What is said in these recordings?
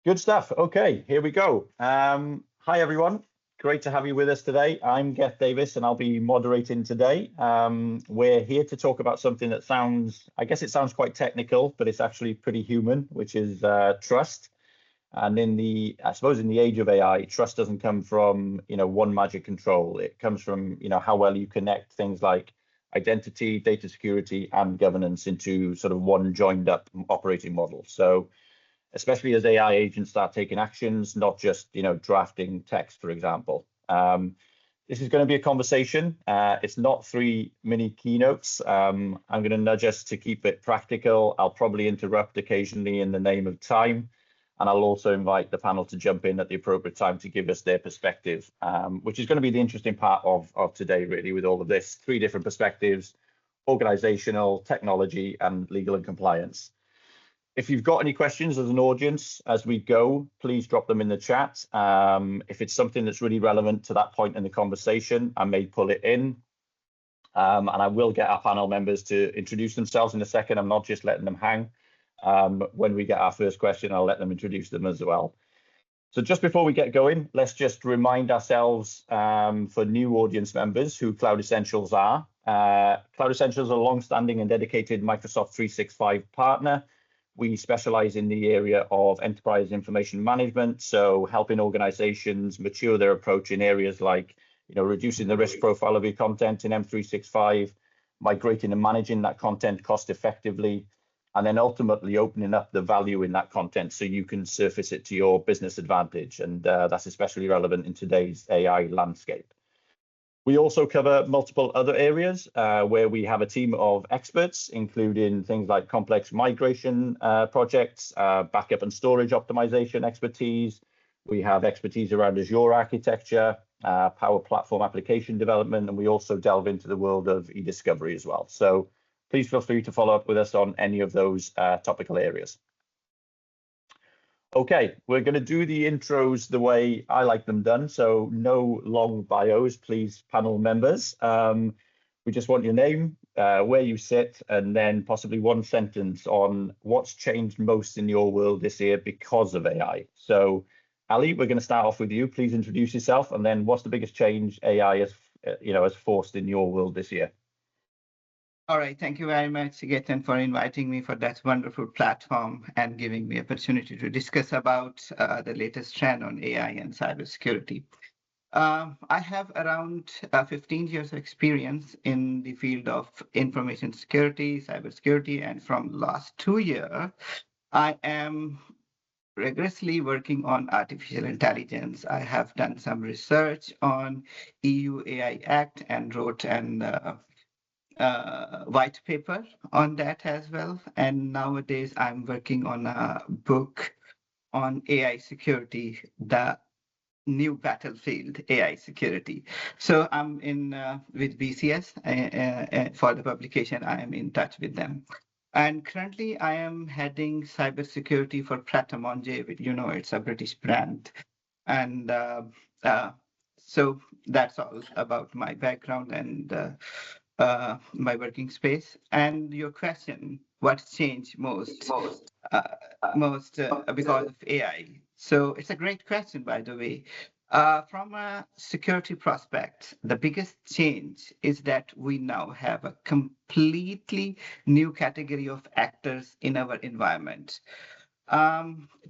Good stuff. Okay, here we go. Hi, everyone. Great to have you with us today. I'm Geth Davis, and I'll be moderating today. We're here to talk about something that I guess it sounds quite technical, but it's actually pretty human, which is trust. And I suppose in the age of AI, trust doesn't come from, one magic control. It comes from, how well you connect things like identity, data security, and governance into sort of one joined up operating model. So especially as AI agents start taking actions, not just drafting text, for example. This is going to be a conversation. It's not 3 mini keynotes. I'm going to nudge us to keep it practical. I'll probably interrupt occasionally in the name of time. And I'll also invite the panel to jump in at the appropriate time to give us their perspective, which is going to be the interesting part of today, really, with all of this. 3 different perspectives: organizational, technology, and legal and compliance. If you've got any questions as an audience as we go, please drop them in the chat. If it's something that's really relevant to that point in the conversation, I may pull it in. And I will get our panel members to introduce themselves in a second. I'm not just letting them hang. When we get our first question, I'll let them introduce them as well. So just before we get going, let's just remind ourselves for new audience members who Cloud Essentials are. Cloud Essentials are a long-standing and dedicated Microsoft 365 partner. We specialize in the area of enterprise information management, so helping organizations mature their approach in areas like, reducing the risk profile of your content in M365, migrating and managing that content cost effectively, and then ultimately opening up the value in that content so you can surface it to your business advantage. And that's especially relevant in today's AI landscape. We also cover multiple other areas where we have a team of experts, including things like complex migration projects, backup and storage optimization expertise. We have expertise around Azure architecture, Power Platform application development, and we also delve into the world of e-discovery as well. So please feel free to follow up with us on any of those topical areas. Okay, we're going to do the intros the way I like them done, so no long bios, please, panel members. We just want your name, where you sit, and then possibly one sentence on what's changed most in your world this year because of AI. So, Ali, we're going to start off with you. Please introduce yourself, and then what's the biggest change AI has forced in your world this year? All right, thank you very much, Gaten, for inviting me for that wonderful platform and giving me opportunity to discuss about the latest trend on AI and cybersecurity. I have around 15 years of experience in the field of information security, cybersecurity, and from last 2 years, I am rigorously working on artificial intelligence. I have done some research on EU AI Act and wrote an white paper on that as well. And nowadays I'm working on a book on AI security, the new battlefield, AI security. So I'm in with BCS for the publication. I am in touch with them. And currently I am heading cybersecurity for Pret Manger. It's a British brand. And so that's all about my background and my working space. And your question, what's changed most because of AI? So it's a great question, by the way. From a security prospect, the biggest change is that we now have a completely new category of actors in our environment.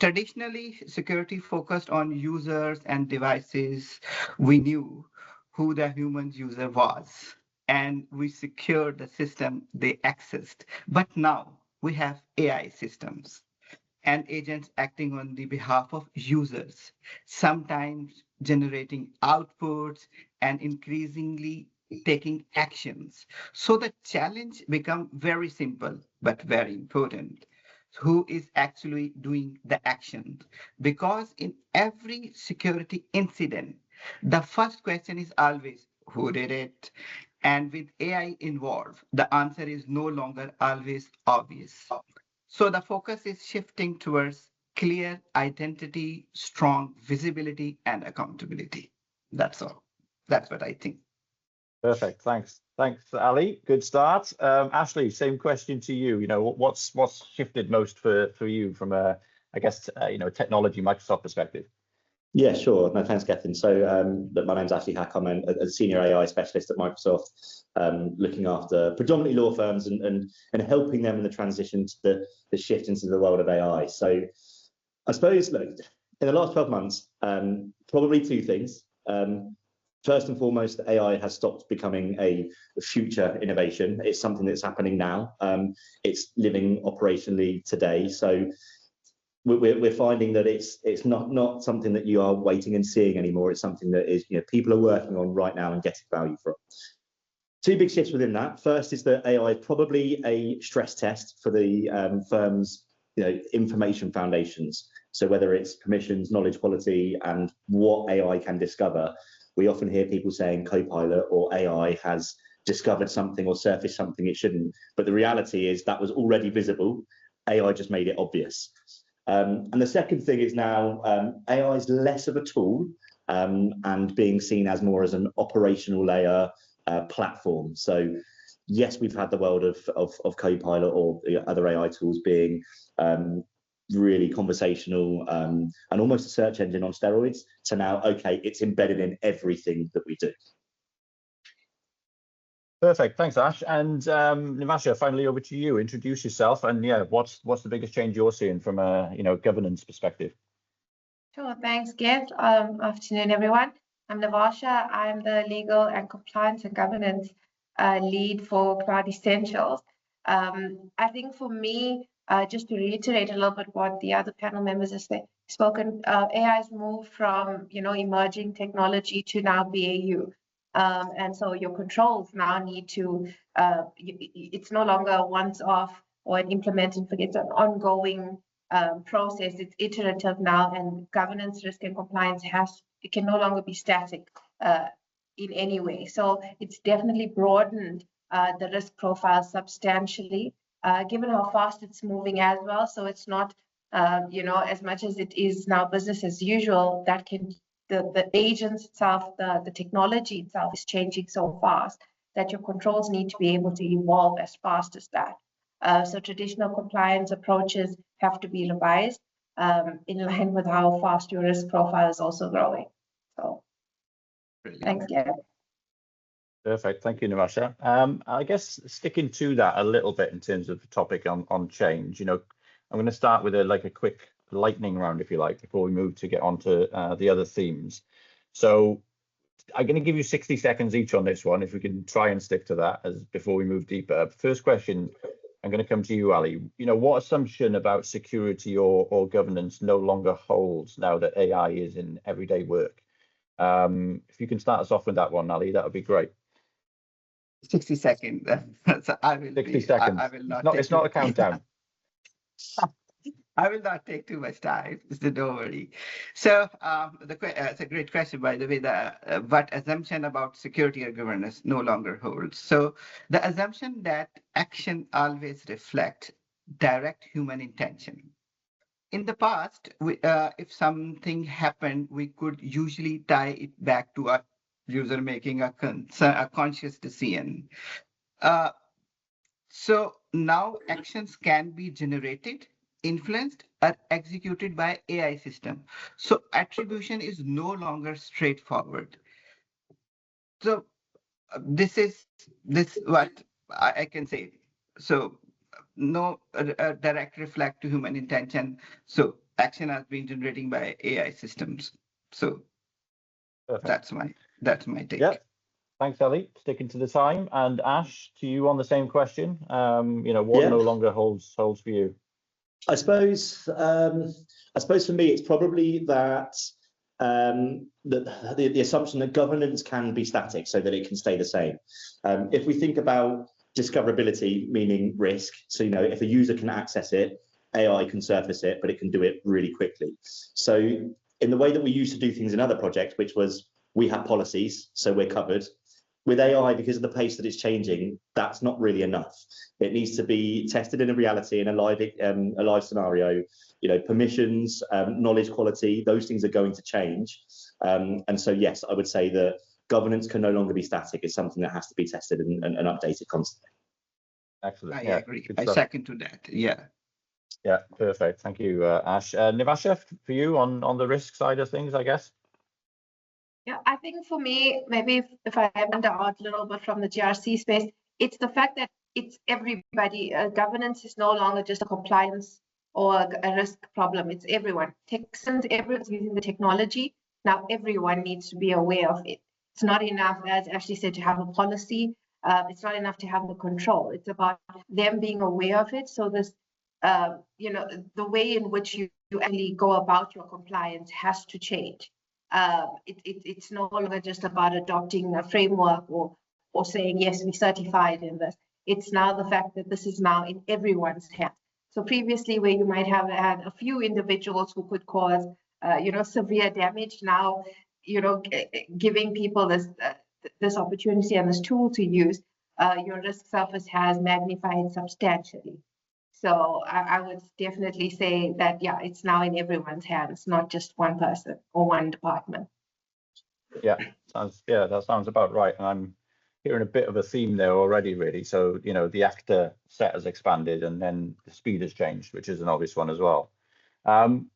Traditionally, security focused on users and devices. We knew who the human user was, and we secured the system they accessed. But now we have AI systems and agents acting on the behalf of users, sometimes generating outputs and increasingly taking actions. So the challenge becomes very simple, but very important. Who is actually doing the action? Because in every security incident, the first question is always, who did it? And with AI involved, the answer is no longer always obvious. So the focus is shifting towards clear identity, strong visibility, and accountability. That's all. That's what I think. Perfect. Thanks, Ali. Good start. Ashley, same question to you. What's shifted most for you from a I guess, technology, Microsoft perspective. Yeah, sure. No, thanks, Gethin. So my name's Ashley Hack. I'm a senior AI specialist at Microsoft, looking after predominantly law firms and helping them in the transition to the shift into the world of AI. So I suppose, look, in the last 12 months, probably two things. First and foremost, AI has stopped becoming a future innovation. It's something that's happening now. It's living operationally today. So we're finding that it's not something that you are waiting and seeing anymore. It's something that is, people are working on right now and getting value from. Two big shifts within that. First is that AI is probably a stress test for the firm's information foundations. So whether it's permissions, knowledge quality, and what AI can discover, we often hear people saying Copilot or AI has discovered something or surfaced something it shouldn't. But the reality is that was already visible. AI just made it obvious. And the second thing is now AI is less of a tool and being seen as more as an operational layer platform. So yes, we've had the world of Copilot or other AI tools being really conversational and almost a search engine on steroids, to now, okay, it's embedded in everything that we do. Perfect, thanks, Ash. And Nivasha, finally over to you. Introduce yourself, and what's the biggest change you're seeing from a governance perspective? Sure, thanks, Gav. Afternoon, everyone. I'm Nivasha. I'm the legal and compliance and governance lead for Cloud Essentials. I think for me, just to reiterate a little bit what the other panel members have spoken, AI has moved from emerging technology to now BAU. And so your controls now need to, it's no longer a once-off or an implement and forget, it's an ongoing process. It's iterative now, and governance, risk, and compliance it can no longer be static in any way. So it's definitely broadened the risk profile substantially, given how fast it's moving as well. So it's not, as much as it is now business as usual, that can the agents itself, the technology itself is changing so fast that your controls need to be able to evolve as fast as that. So traditional compliance approaches have to be revised in line with how fast your risk profile is also growing. So thanks, Gary. Perfect, thank you, Nivasha. I guess sticking to that a little bit in terms of the topic on change, I'm going to start with a quick lightning round, if you like, before we move to get onto the other themes. So I'm going to give you 60 seconds each on this one, if we can try and stick to that before we move deeper. First question, I'm going to come to you, Ali. What assumption about security or governance no longer holds now that AI is in everyday work? If you can start us off with that one, Ali, that would be great. 60 seconds. So 60 seconds. I will not. It's not a countdown. I will not take too much time, so don't worry. So it's a great question, by the way. What assumption about security or governance no longer holds? So the assumption that action always reflects direct human intention. In the past, if something happened, we could usually tie it back to a user making a conscious decision. So now actions can be generated, influenced, or executed by AI system. So attribution is no longer straightforward. So this what I can say. So no direct reflect to human intention. So action has been generating by AI systems. So perfect. That's my take. Yeah. Thanks, Ali. Sticking to the time. And Ash, to you on the same question. What no longer holds for you? I suppose for me, it's probably that the assumption that governance can be static so that it can stay the same. If we think about discoverability, meaning risk, so if a user can access it, AI can surface it, but it can do it really quickly. So in the way that we used to do things in other projects, which was we have policies, so we're covered. With AI, because of the pace that it's changing, that's not really enough. It needs to be tested in a reality, in a live scenario. Permissions, knowledge quality, those things are going to change. And so, yes, I would say that governance can no longer be static. It's something that has to be tested and updated constantly. Excellent. I agree. I second to that. Yeah. Yeah, perfect. Thank you, Ash. Nivasha, for you on the risk side of things, I guess. Yeah, I think for me, maybe if I wander out a little bit from the GRC space, it's the fact that it's everybody. Governance is no longer just a compliance or a risk problem. It's everyone. Since everyone's using the technology, now everyone needs to be aware of it. It's not enough, as Ashley said, to have a policy. It's not enough to have the control. It's about them being aware of it. So this, the way in which you actually go about your compliance has to change. It's no longer just about adopting a framework or saying, yes, we certified in this. It's now the fact that this is now in everyone's hands. So previously, where you might have had a few individuals who could cause, severe damage, now, giving people this opportunity and this tool to use, your risk surface has magnified substantially. So I would definitely say that, yeah, it's now in everyone's hands, not just one person or one department. Yeah, that sounds about right. And I'm hearing a bit of a theme there already, really. So, the actor set has expanded and then the speed has changed, which is an obvious one as well.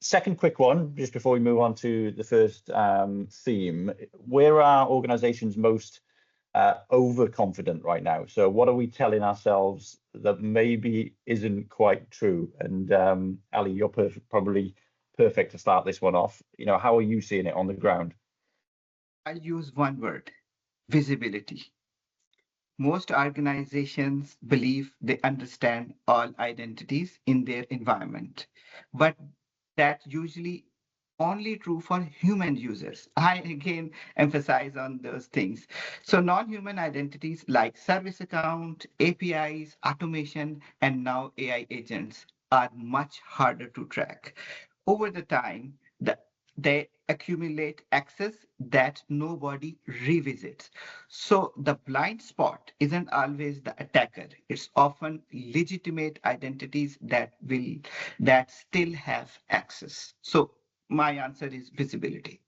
Second quick one, just before we move on to the first theme, where are organizations most overconfident right now? So what are we telling ourselves that maybe isn't quite true? And Ali, you're probably perfect to start this one off. How are you seeing it on the ground? I'll use one word: visibility. Most organizations believe they understand all identities in their environment, but that's usually only true for human users. I again emphasize on those things. So non-human identities like service account, APIs, automation, and now AI agents are much harder to track. Over the time, they accumulate access that nobody revisits. So the blind spot isn't always the attacker. It's often legitimate identities that still have access. So my answer is visibility.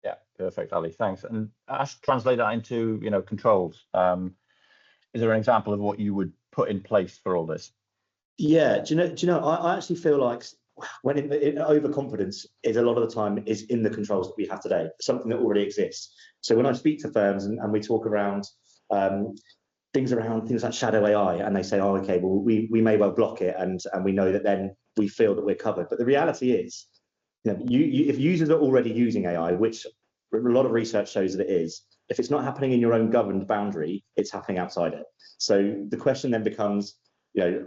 Yeah, perfect, Ali. Thanks. And Ash, translate that into controls. Is there an example of what you would put in place for all this? Yeah, do you know? I actually feel like when overconfidence is a lot of the time is in the controls that we have today, something that already exists. So when I speak to firms and we talk around things like shadow AI, and they say, oh, okay, well, we may well block it, and we know that then we feel that we're covered. But the reality is, if users are already using AI, which a lot of research shows that it is, if it's not happening in your own governed boundary, it's happening outside it. So the question then becomes,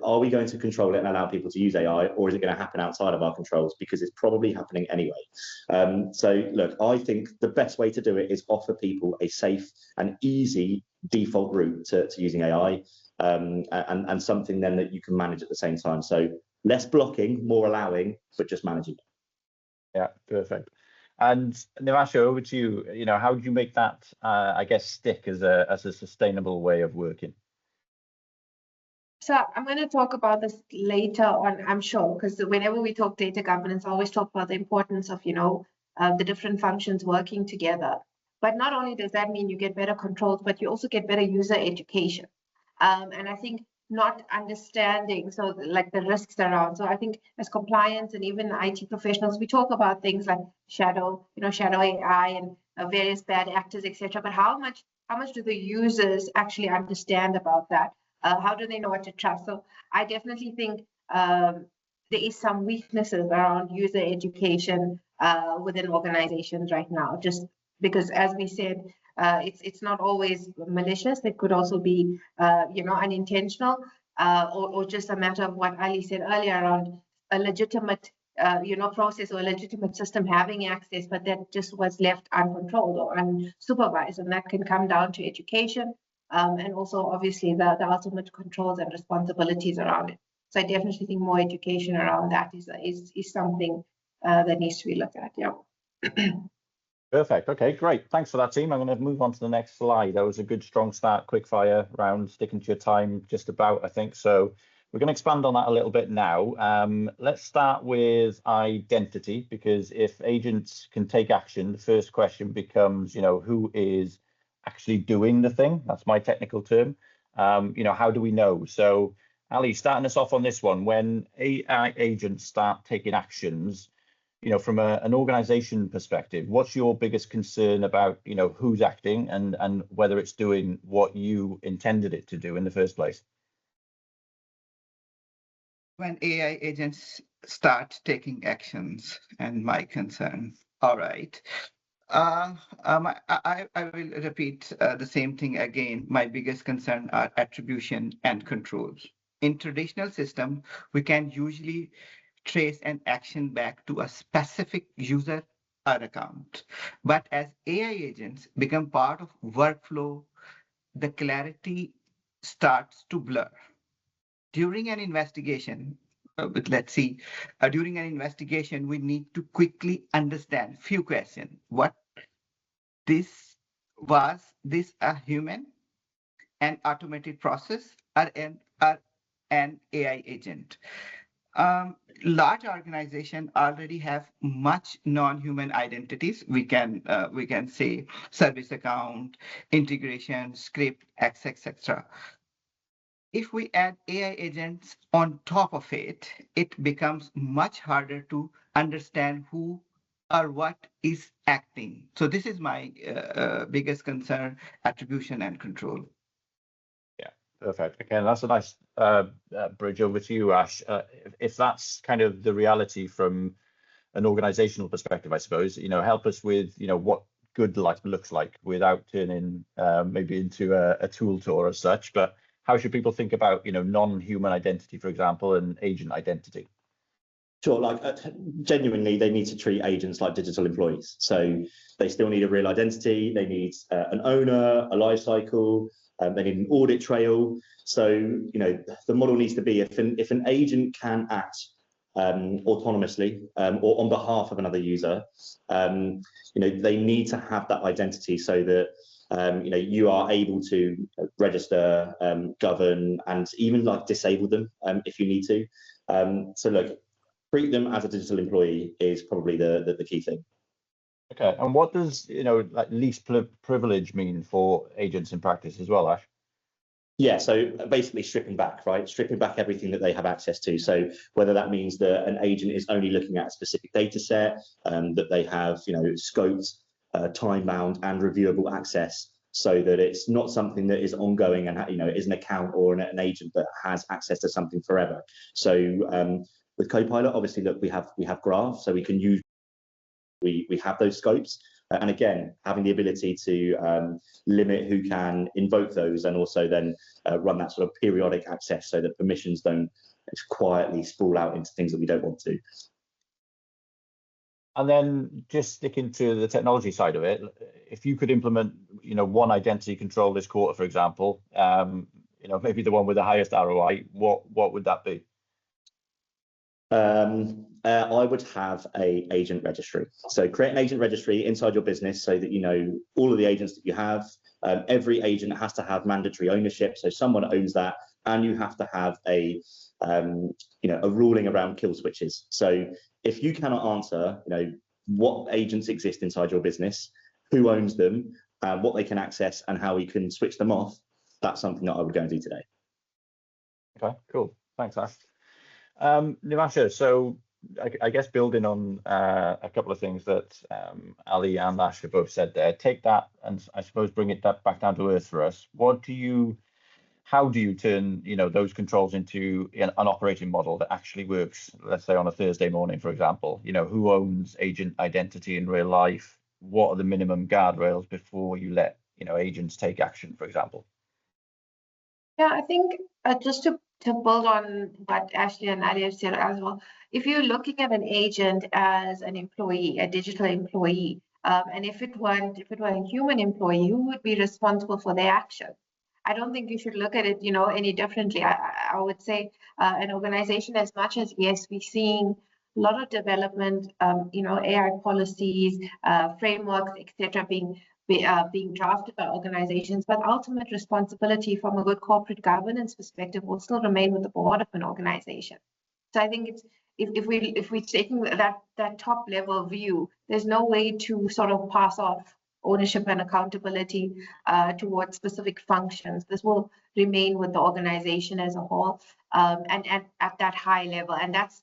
are we going to control it and allow people to use AI, or is it going to happen outside of our controls? Because it's probably happening anyway. So look, I think the best way to do it is offer people a safe and easy default route to using AI, and something then that you can manage at the same time. So less blocking, more allowing, but just managing it. Yeah, perfect. And Nivasha, over to you. How do you make that, I guess, stick as a sustainable way of working? So I'm going to talk about this later on, I'm sure, because whenever we talk data governance, I always talk about the importance of, the different functions working together. But not only does that mean you get better controls, but you also get better user education. And I think not understanding, so like the risks around. So I think as compliance and even IT professionals, we talk about things like shadow AI and various bad actors, etc. But how much do the users actually understand about that? How do they know what to trust? So I definitely think there is some weaknesses around user education within organizations right now, just because, as we said, it's not always malicious. It could also be, unintentional, or just a matter of what Ali said earlier around a legitimate, process or a legitimate system having access, but that just was left uncontrolled or unsupervised, and that can come down to education. And also, obviously, the ultimate controls and responsibilities around it. So I definitely think more education around that is something that needs to be looked at. Yeah. Perfect. Okay, great. Thanks for that, team. I'm going to move on to the next slide. That was a good, strong start, quick fire round, sticking to your time just about, I think. So we're going to expand on that a little bit now. Let's start with identity, because if agents can take action, the first question becomes, who is actually doing the thing? That's my technical term. How do we know? So Ali, starting us off on this one, when AI agents start taking actions, from an organization perspective, what's your biggest concern about, who's acting and whether it's doing what you intended it to do in the first place? When AI agents start taking actions, and my concern. All right. I will repeat the same thing again. My biggest concern are attribution and control. In traditional system, we can usually trace an action back to a specific user or account. But as AI agents become part of workflow, the clarity starts to blur. During an investigation, during an investigation, we need to quickly understand few questions. Was this a human, an automated process, or an AI agent? Large organizations already have much non-human identities. We can say service account, integration, script, etc. If we add AI agents on top of it, it becomes much harder to understand who or what is acting. So this is my biggest concern: attribution and control. Yeah, perfect. Again, that's a nice bridge over to you, Ash. If that's kind of the reality from an organizational perspective, I suppose, help us with, what good looks like without turning maybe into a tool tour as such, but how should people think about, non-human identity, for example, and agent identity? Sure, genuinely, they need to treat agents like digital employees. So they still need a real identity. They need an owner, a life cycle. They need an audit trail. So the model needs to be if an agent can act autonomously or on behalf of another user, they need to have that identity so that you are able to register, govern, and even disable them if you need to. So look, treat them as a digital employee is probably the key thing. Okay, and what does least privilege mean for agents in practice as well, Ash? Yeah, so basically stripping back, right? Stripping back everything that they have access to. So whether that means that an agent is only looking at a specific data set, that they have, scoped, time-bound and reviewable access, so that it's not something that is ongoing and, is an account or an agent that has access to something forever. So with Copilot, obviously, look, we have graphs, so we can use, we have those scopes. And again, having the ability to limit who can invoke those and also then run that sort of periodic access so that permissions don't quietly sprawl out into things that we don't want to. And then just sticking to the technology side of it, if you could implement, one identity control this quarter, for example, maybe the one with the highest ROI, what would that be? I would have an agent registry. So create an agent registry inside your business so that you know all of the agents that you have. Every agent has to have mandatory ownership, so someone owns that, and you have to have a ruling around kill switches. So if you cannot answer, what agents exist inside your business, who owns them, what they can access, and how we can switch them off, that's something that I would go and do today. Okay, cool. Thanks, Ash. Nivasha, so I guess building on a couple of things that Ali and Ash have both said there, take that and I suppose bring it back down to earth for us. How do you turn those controls into an operating model that actually works? Let's say on a Thursday morning, for example. Who owns agent identity in real life? What are the minimum guardrails before you let agents take action, for example? Yeah, I think just to build on what Ashley and Ali have said as well, if you're looking at an agent as an employee, a digital employee, and if it were a human employee, who would be responsible for their action? I don't think you should look at it, any differently. I would say an organization, as much as yes, we're seeing a lot of development, AI policies, frameworks, etc., being drafted by organizations, but ultimate responsibility from a good corporate governance perspective will still remain with the board of an organization. So I think it's if we're taking that top level view, there's no way to sort of pass off ownership and accountability towards specific functions. This will remain with the organization as a whole, and at that high level. And that's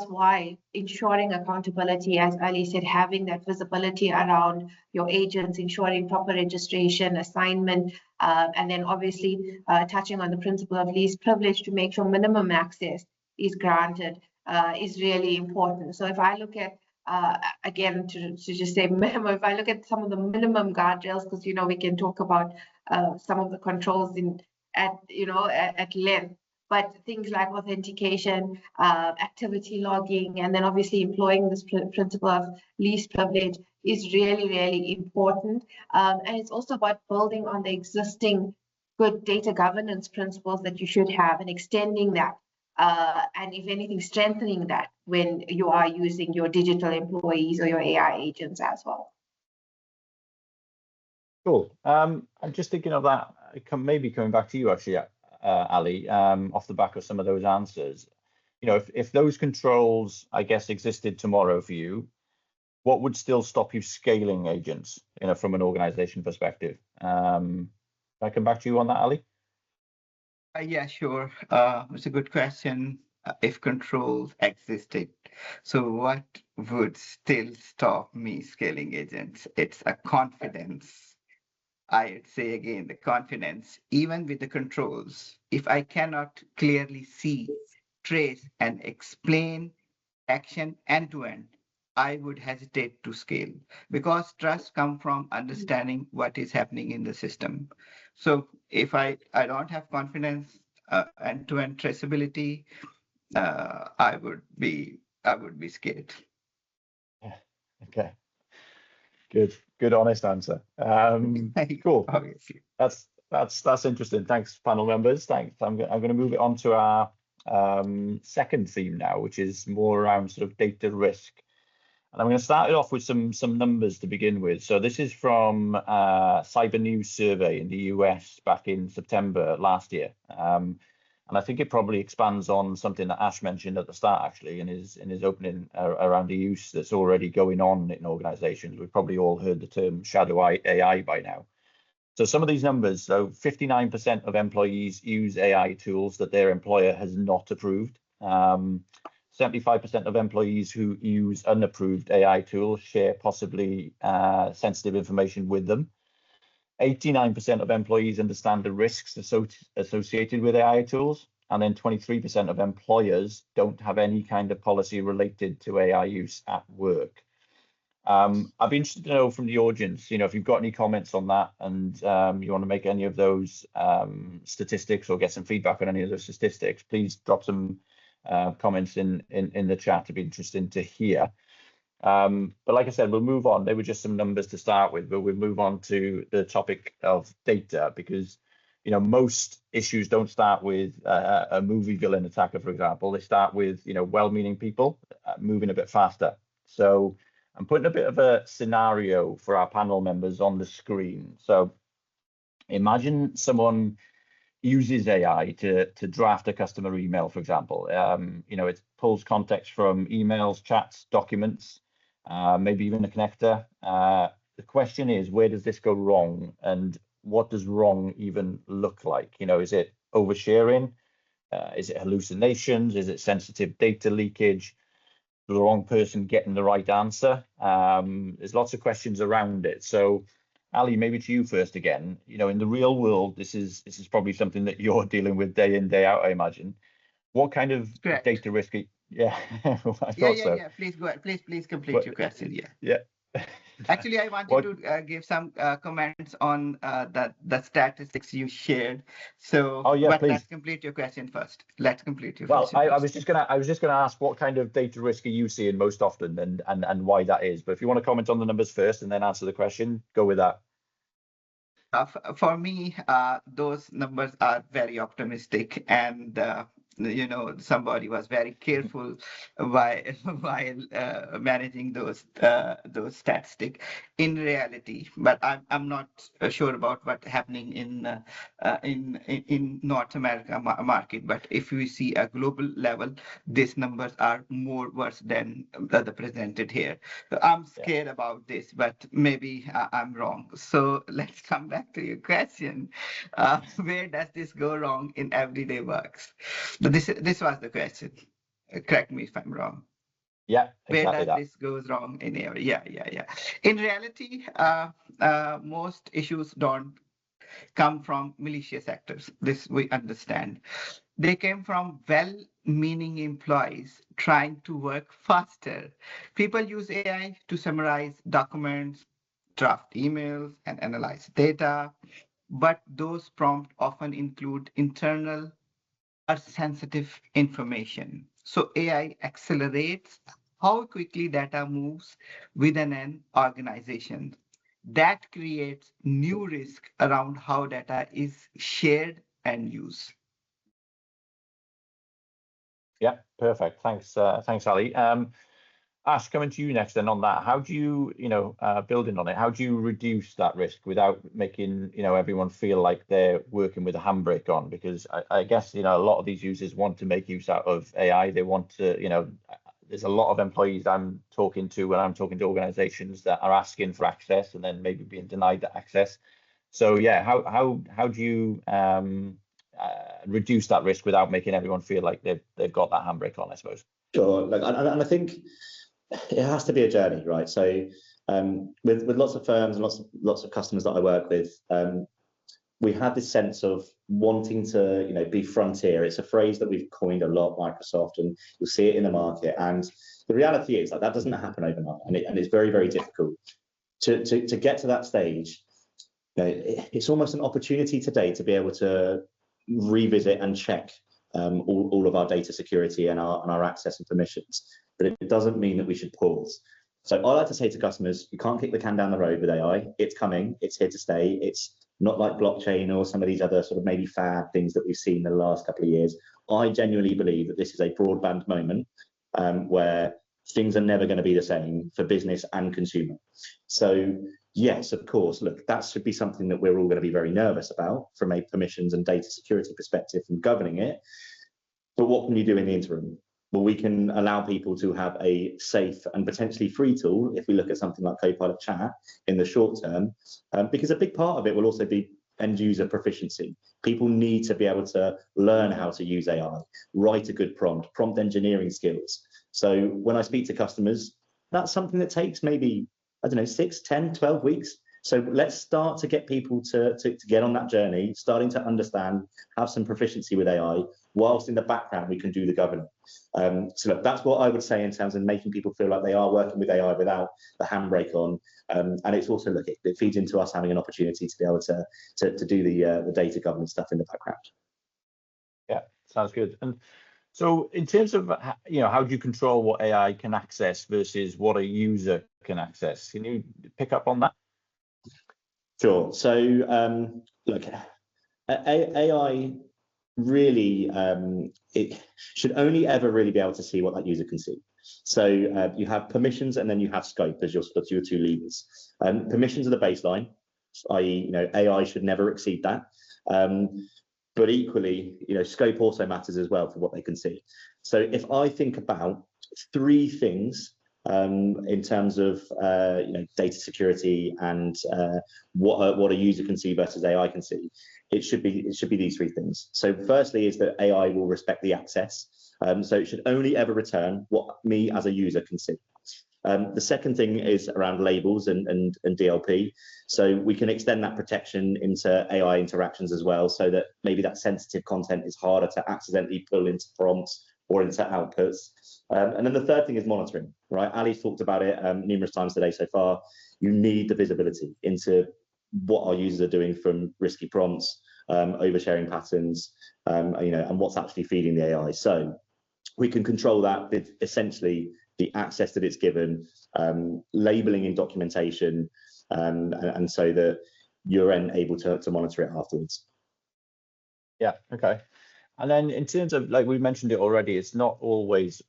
why ensuring accountability, as Ali said, having that visibility around your agents, ensuring proper registration, assignment, and then obviously touching on the principle of least privilege to make sure minimum access is granted is really important. So if I look at again, to just say minimum, if I look at some of the minimum guardrails, because we can talk about some of the controls at length, but things like authentication, activity logging, and then obviously employing this principle of least privilege is really, really important. And it's also about building on the existing good data governance principles that you should have and extending that. And if anything, strengthening that when you are using your digital employees or your AI agents as well. Cool. I'm just thinking of that, maybe coming back to you actually, Ali, off the back of some of those answers. If those controls, I guess, existed tomorrow for you, what would still stop you scaling agents, from an organization perspective? Can I come back to you on that, Ali? Yeah, sure. It's a good question. If controls existed, so what would still stop me scaling agents? It's a confidence. I'd say again, the confidence, even with the controls, if I cannot clearly see, trace, and explain action end to end, I would hesitate to scale, because trust comes from understanding what is happening in the system. So if I don't have confidence, end-to-end traceability, I would be scared. Yeah. Okay. Good, honest answer. Cool. Obviously. That's interesting. Thanks, panel members. Thanks. I'm going to move it on to our second theme now, which is more around sort of data risk. And I'm going to start it off with some numbers to begin with. So this is from Cyber News survey in the US back in September last year. And I think it probably expands on something that Ash mentioned at the start, actually, in his opening around the use that's already going on in organizations. We've probably all heard the term shadow AI by now. So some of these numbers, so 59% of employees use AI tools that their employer has not approved. 75% of employees who use unapproved AI tools share possibly sensitive information with them. 89% of employees understand the risks associated with AI tools, and then 23% of employers don't have any kind of policy related to AI use at work. I'd be interested to know from the audience, if you've got any comments on that, and you want to make any of those statistics or get some feedback on any of those statistics, please drop some comments in the chat. It'd be interesting to hear. But like I said, we'll move on. They were just some numbers to start with, but we'll move on to the topic of data, because most issues don't start with a movie villain attacker, for example. They start with well-meaning people moving a bit faster. So I'm putting a bit of a scenario for our panel members on the screen. So imagine someone uses AI to draft a customer email, for example. It pulls context from emails, chats, documents, maybe even a connector. The question is, where does this go wrong, and what does wrong even look like? Is it oversharing? Is it hallucinations? Is it sensitive data leakage? The wrong person getting the right answer? There's lots of questions around it. So Ali, maybe to you first again. In the real world, this is probably something that you're dealing with day in, day out, I imagine. What kind of Correct. data risk? Yeah, Yeah. Please go ahead. Please complete your question. Yeah. Actually, I wanted to give some comments on the statistics you shared. So, please. Let's complete your question first. Well, I was just gonna ask, what kind of data risk are you seeing most often, and why that is. But if you want to comment on the numbers first and then answer the question, go with that. For me, those numbers are very optimistic, and somebody was very careful while managing those statistics in reality. But I'm not sure about what's happening in North America market. But if we see a global level, these numbers are more worse than the presented here. So I'm scared about this, but maybe I'm wrong. So let's come back to your question. Where does this go wrong in everyday works? This was the question. Correct me if I'm wrong. Yeah, exactly. Where does this goes wrong in every? Yeah. In reality, most issues don't come from malicious actors. This we understand. They came from well-meaning employees trying to work faster. People use AI to summarize documents, draft emails, and analyze data, but those prompts often include internal or sensitive information. So AI accelerates how quickly data moves within an organization. That creates new risk around how data is shared and used. Yeah, perfect. Thanks, Ali. Ash, coming to you next then on that, how do you, building on it, how do you reduce that risk without making, everyone feel like they're working with a handbrake on? Because I guess, a lot of these users want to make use out of AI. They want to, there's a lot of employees I'm talking to when I'm talking to organizations that are asking for access and then maybe being denied that access. So yeah, how do you reduce that risk without making everyone feel like they've got that handbrake on, I suppose? Sure, and I think it has to be a journey, right? So with lots of firms and lots of customers that I work with, we have this sense of wanting to, be frontier. It's a phrase that we've coined a lot, Microsoft, and you'll see it in the market. And the reality is that doesn't happen overnight, and it's very, very difficult to get to that stage. It's almost an opportunity today to be able to revisit and check all of our data security and our access and permissions, but it doesn't mean that we should pause. So I like to say to customers, you can't kick the can down the road with AI. It's coming, it's here to stay. It's not like blockchain or some of these other sort of maybe fad things that we've seen in the last couple of years. I genuinely believe that this is a broadband moment where things are never going to be the same for business and consumer. So yes, of course, look, that should be something that we're all going to be very nervous about from a permissions and data security perspective and governing it. But what can you do in the interim? Well, we can allow people to have a safe and potentially free tool if we look at something like Copilot Chat in the short term, because a big part of it will also be end user proficiency. People need to be able to learn how to use AI, write a good prompt engineering skills. So when I speak to customers, that's something that takes maybe, 6, 10, 12 weeks. So let's start to get people to get on that journey, starting to understand, have some proficiency with AI, whilst in the background we can do the governance. So look, that's what I would say in terms of making people feel like they are working with AI without the handbrake on. And it's also, look, it feeds into us having an opportunity to be able to do the data governance stuff in the background. Yeah, sounds good. And so in terms of, how do you control what AI can access versus what a user can access? Can you pick up on that? Sure. So look, AI really, it should only ever really be able to see what that user can see. So you have permissions and then you have scope as your two levers. Permissions are the baseline, i.e., AI should never exceed that. But equally, scope also matters as well for what they can see. So if I think about 3 things in terms of data security and what a user can see versus AI can see, it should be these 3 things. So firstly is that AI will respect the access. So it should only ever return what me as a user can see. The second thing is around labels and DLP. So we can extend that protection into AI interactions as well, so that maybe that sensitive content is harder to accidentally pull into prompts or into outputs. And then the third thing is monitoring, right? Ali's talked about it numerous times today so far. You need the visibility into what our users are doing from risky prompts, oversharing patterns, and what's actually feeding the AI. So we can control that with essentially the access that it's given, labeling in documentation, and so that you're then able to monitor it afterwards. Yeah, okay. And then in terms of, like we mentioned it already, it's not always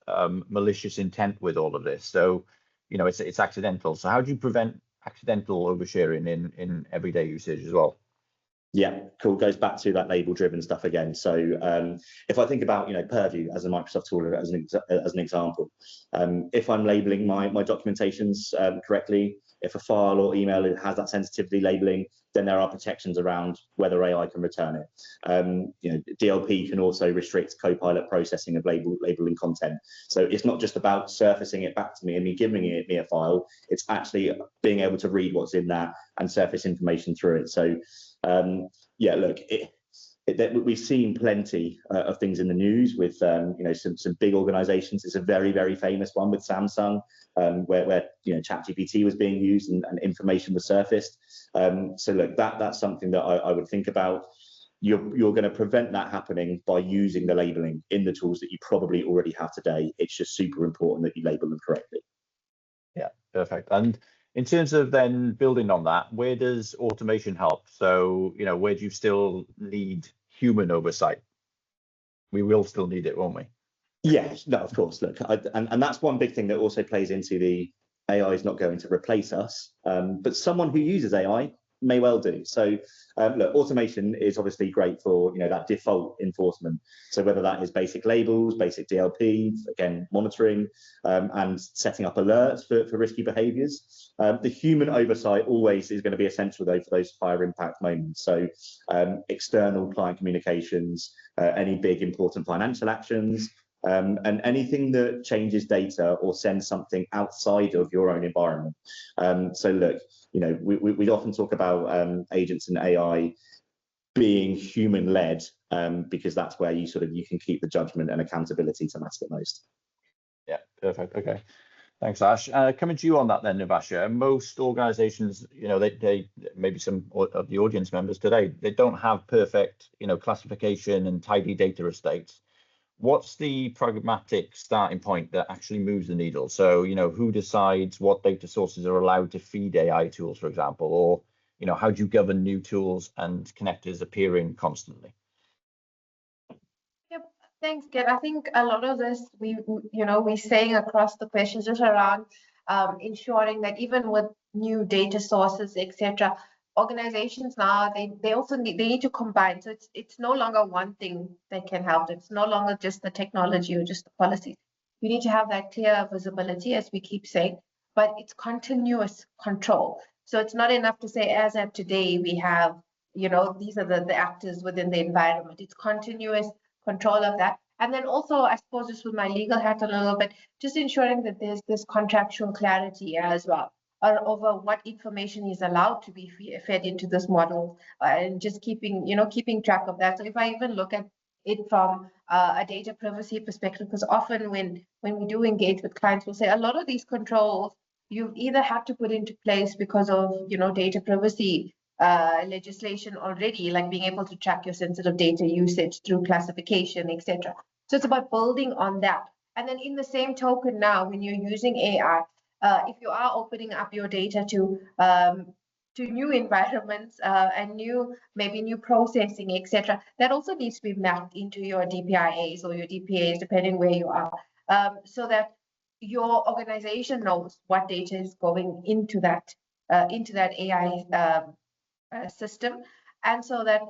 malicious intent with all of this. So, it's accidental. So how do you prevent accidental oversharing in everyday usage as well? Yeah, cool. Goes back to that label-driven stuff again. So if I think about, Purview as a Microsoft tool as an example, if I'm labeling my documentations correctly, if a file or email has that sensitivity labeling, then there are protections around whether AI can return it. DLP can also restrict Copilot processing of labeling content. So it's not just about surfacing it back to me and me giving me a file. It's actually being able to read what's in that and surface information through it. So yeah, look, we've seen plenty of things in the news with some big organizations. It's a very, very famous one with Samsung, where ChatGPT was being used and information was surfaced. So look, that's something that I would think about. You're going to prevent that happening by using the labeling in the tools that you probably already have today. It's just super important that you label them correctly. Yeah, perfect. And in terms of then building on that, where does automation help? So, where do you still need human oversight? We will still need it, won't we? Yes, no, of course. Look, and that's one big thing that also plays into the AI is not going to replace us, but someone who uses AI may well do. So look, automation is obviously great for that default enforcement. So whether that is basic labels, basic DLP, again monitoring, and setting up alerts for risky behaviours. The human oversight always is going to be essential though for those higher impact moments. So external client communications, any big important financial actions, and anything that changes data or sends something outside of your own environment. So look, we often talk about agents and AI being human-led because that's where you can keep the judgment and accountability to matter the most. Yeah, perfect. Okay, thanks, Ash. Coming to you on that then, Nivasha. Most organizations, they maybe some of the audience members today, they don't have perfect, classification and tidy data estates. What's the pragmatic starting point that actually moves the needle? So, who decides what data sources are allowed to feed AI tools, for example, or, how do you govern new tools and connectors appearing constantly? Yep, thanks, Ken. I think a lot of this we're saying across the questions just around ensuring that even with new data sources, etc., organizations now they also need to combine. So it's no longer one thing that can help. It's no longer just the technology or just the policies. You need to have that clear visibility, as we keep saying, but it's continuous control. So it's not enough to say, as of today, we have, these are the actors within the environment. It's continuous control of that. And then also, I suppose, just with my legal hat a little bit, just ensuring that there's this contractual clarity as well, or over what information is allowed to be fed into this model, and just keeping track of that. So if I even look at it from a data privacy perspective, because often when we do engage with clients, we'll say a lot of these controls you either have to put into place because of data privacy legislation already, like being able to track your sensitive data usage through classification, etc. So it's about building on that. And then in the same token now, when you're using AI, if you are opening up your data to new environments and maybe new processing, etc., that also needs to be mapped into your DPIAs or your DPAs, depending where you are, so that your organization knows what data is going into that AI system, and so that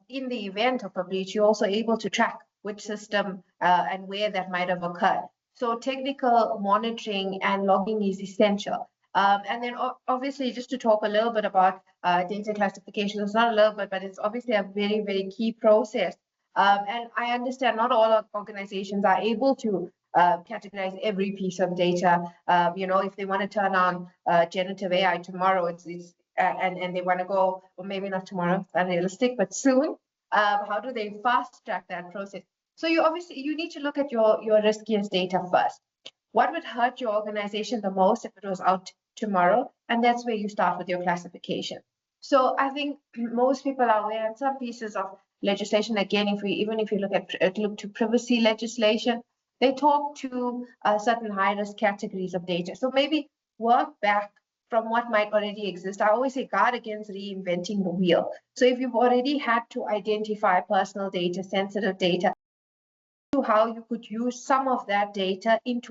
in the event of a breach, you're also able to track which system and where that might have occurred. So technical monitoring and logging is essential. And then obviously, just to talk a little bit about data classification, it's not a little bit, but it's obviously a very, very key process. And I understand not all organizations are able to categorize every piece of data. If they want to turn on generative AI tomorrow, and they want to go, or maybe not tomorrow, it's unrealistic, but soon, how do they fast track that process? So you need to look at your riskiest data first. What would hurt your organization the most if it was out tomorrow? And that's where you start with your classification. So I think most people are aware, and some pieces of legislation, again, if you look to privacy legislation, they talk to certain high-risk categories of data. So maybe work back from what might already exist. I always say guard against reinventing the wheel. So if you've already had to identify personal data, sensitive data, to how you could use some of that data in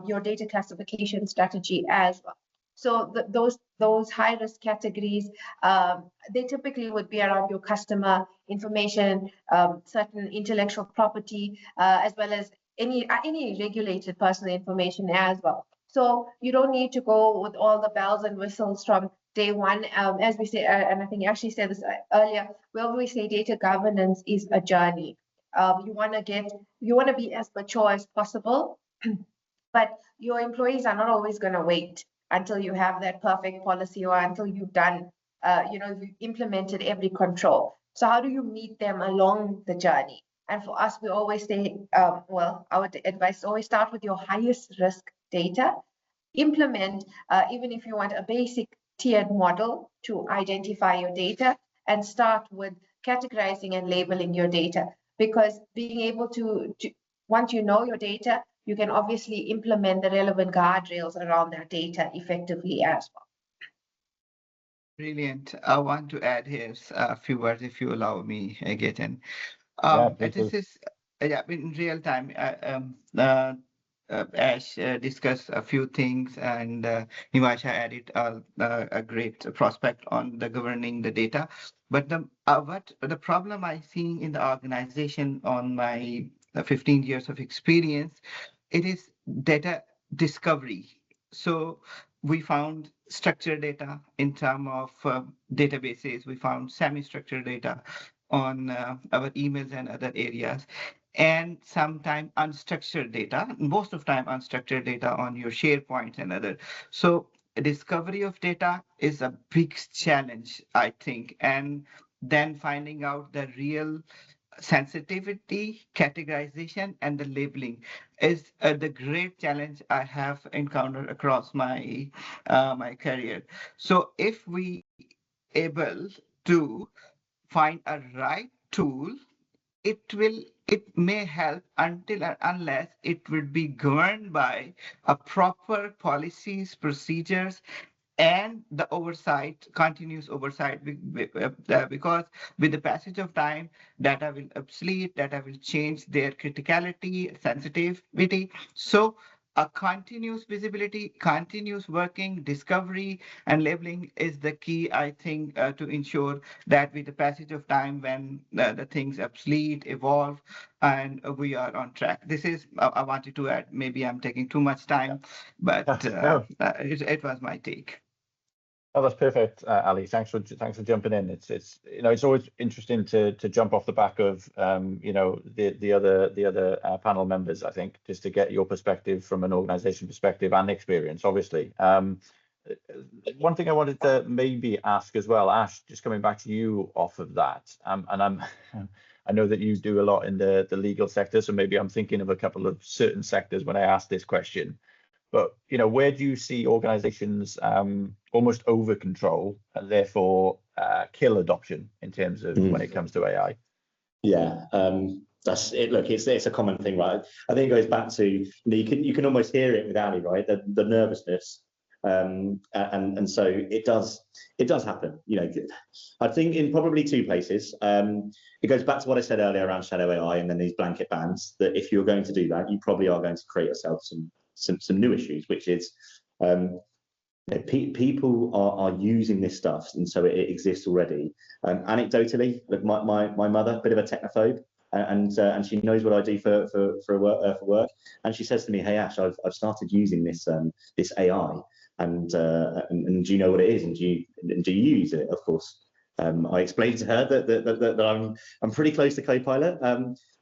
your data classification strategy as well. So those high risk categories, they typically would be around your customer information, certain intellectual property, as well as any regulated personal information as well. So you don't need to go with all the bells and whistles from day one. As we say, and I think you actually said this earlier, we always say data governance is a journey. You want to be as mature as possible, but your employees are not always going to wait until you have that perfect policy or until you've done, you've implemented every control. So how do you meet them along the journey? And for us, we always say, our advice is always start with your highest risk data, implement, even if you want a basic tiered model to identify your data, and start with categorizing and labeling your data. Because being able to once you know your data, you can obviously implement the relevant guardrails around that data effectively as well. Brilliant. I want to add here a few words, if you allow me, Gaten. This is in real time. Ash discussed a few things, and Nivasha added a great prospect on the governing the data. But the problem I see in the organization on my 15 years of experience, it is data discovery. So we found structured data in terms of databases. We found semi-structured data on our emails and other areas, and sometimes unstructured data, most of the time unstructured data on your SharePoint and other. So discovery of data is a big challenge, I think, and then finding out the real sensitivity, categorization, and the labeling is the great challenge I have encountered across my my career. So if we able to find a right tool, it may help until and unless it would be governed by a proper policies, procedures, and the continuous oversight, because with the passage of time, data will obsolete, data will change their criticality, sensitivity. So a continuous visibility, continuous working, discovery, and labeling is the key, I think, to ensure that with the passage of time, when the things obsolete, evolve, and we are on track. This is, I wanted to add, maybe I'm taking too much time, but it was my take. Oh, that's perfect, Ali. Thanks for jumping in. It's always interesting to jump off the back of the other panel members. I think just to get your perspective from an organisation perspective and experience, obviously. One thing I wanted to maybe ask as well, Ash, just coming back to you off of that, and I know that you do a lot in the legal sector, so maybe I'm thinking of a couple of certain sectors when I ask this question. But where do you see organizations almost over control and therefore kill adoption in terms of when it comes to AI? Yeah, that's it. Look, it's a common thing, right? I think it goes back to you can almost hear it with Ali, right? The nervousness, and so it does happen. I think in probably two places. It goes back to what I said earlier around shadow AI and then these blanket bans. That if you're going to do that, you probably are going to create yourself some new issues, which is people are using this stuff, and so it exists already. Anecdotally, look, my mother, a bit of a technophobe, and she knows what I do for work, and she says to me, "Hey Ash, I've started using this AI, and do you know what it is? And do you use it?" Of course, I explained to her that I'm pretty close to Copilot.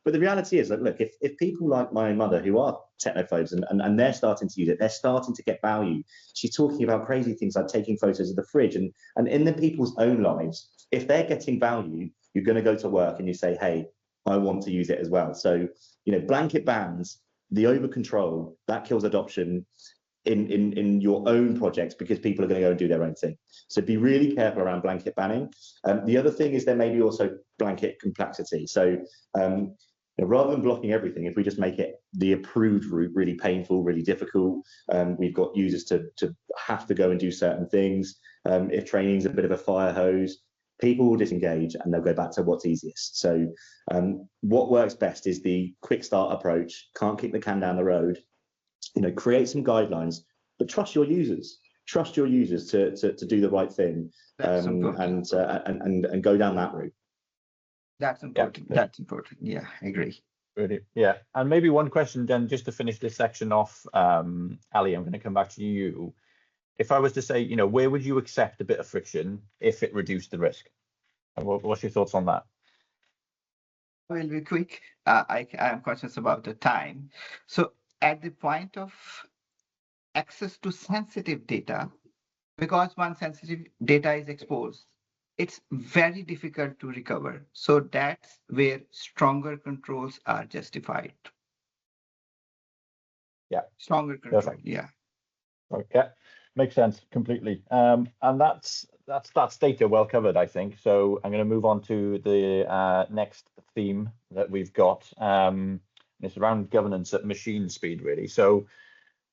But the reality is that, look, if people like my mother, who are technophobes, and they're starting to use it, they're starting to get value. She's talking about crazy things like taking photos of the fridge, and in the people's own lives, if they're getting value, you're going to go to work and you say, hey, I want to use it as well. So, blanket bans, the over control, that kills adoption in your own projects, because people are going to go and do their own thing. So be really careful around blanket banning. The other thing is there may be also blanket complexity. So Rather than blocking everything, if we just make it the approved route really painful, really difficult, we've got users to have to go and do certain things. If training's a bit of a fire hose, people will disengage and they'll go back to what's easiest. So what works best is the quick start approach. Can't kick the can down the road. Create some guidelines, but trust your users. Trust your users to do the right thing, and go down that route. That's important. Yeah. That's important. Yeah, I agree. Really, yeah. And maybe one question then, just to finish this section off, Ali, I'm going to come back to you. If I was to say, where would you accept a bit of friction if it reduced the risk? What's your thoughts on that? I will be quick. I am conscious about the time. So at the point of access to sensitive data, because once sensitive data is exposed, it's very difficult to recover. So that's where stronger controls are justified. Yeah. Stronger control. Perfect. Yeah. Okay. Makes sense completely. And that's data well covered, I think. So I'm going to move on to the next theme that we've got. It's around governance at machine speed, really. So,